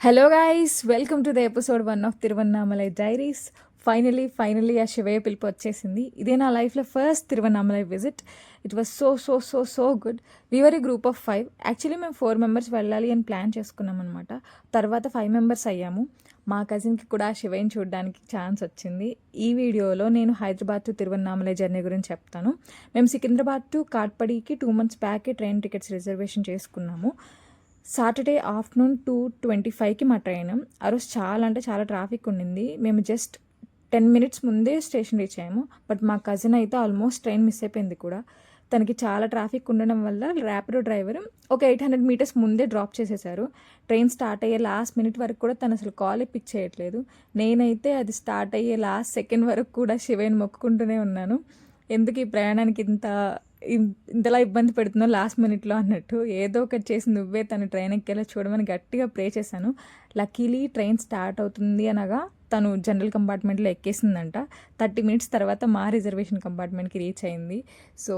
Hello guys, welcome to the episode 1 of Tiruvannamalai diaries. Finally ఆ శివయ్య పిలుపు వచ్చేసింది. ఇదే నా లైఫ్లో first Tiruvannamalai visit. It was so good. We are a group of 5. Actually మేము 4 మెంబర్స్ వెళ్ళాలి అని ప్లాన్ చేసుకున్నాం అనమాట. తర్వాత 5 మెంబర్స్ అయ్యాము. మా కజిన్కి కూడా శివయ్యని చూడడానికి ఛాన్స్ వచ్చింది. ఈ వీడియోలో నేను హైదరాబాద్ టు తిరువన్నామలై జర్నీ గురించి చెప్తాను. మేము సికింద్రాబాద్ టు కాట్పడికి 2 months బ్యాకే ట్రైన్ టికెట్స్ రిజర్వేషన్ చేసుకున్నాము. సాటర్డే ఆఫ్టర్నూన్ 2:25కి మా ట్రైన్. ఆ రోజు చాలా ట్రాఫిక్ ఉండింది. మేము జస్ట్ 10 minutes ముందే స్టేషన్ రీచ్ అయ్యాము. బట్ మా కజిన్ అయితే ఆల్మోస్ట్ ట్రైన్ మిస్ అయిపోయింది కూడా. తనకి చాలా ట్రాఫిక్ ఉండడం వల్ల ర్యాపిడో డ్రైవర్ ఒక 800 meters ముందే డ్రాప్ చేసేసారు. ట్రైన్ స్టార్ట్ అయ్యే లాస్ట్ మినిట్ వరకు కూడా తను అసలు కాలే పిక్ చేయట్లేదు. నేనైతే అది స్టార్ట్ అయ్యే లాస్ట్ సెకండ్ వరకు కూడా శివయ్యని మొక్కుకుంటూనే ఉన్నాను. ఎందుకు ఈ ప్రయాణానికి ఇంతలా ఇబ్బంది పెడుతున్నావు లాస్ట్ మినిట్లో అన్నట్టు. ఏదో ఒకటి చేసి నువ్వే తను ట్రైన్ ఎక్కేలా చూడమని గట్టిగా ప్రే చేశాను. లక్కీలీ ట్రైన్ స్టార్ట్ అవుతుంది అనగా తను జనరల్ కంపార్ట్మెంట్లో ఎక్కేసిందంట. 30 minutes తర్వాత మా రిజర్వేషన్ కంపార్ట్మెంట్కి రీచ్ అయింది. సో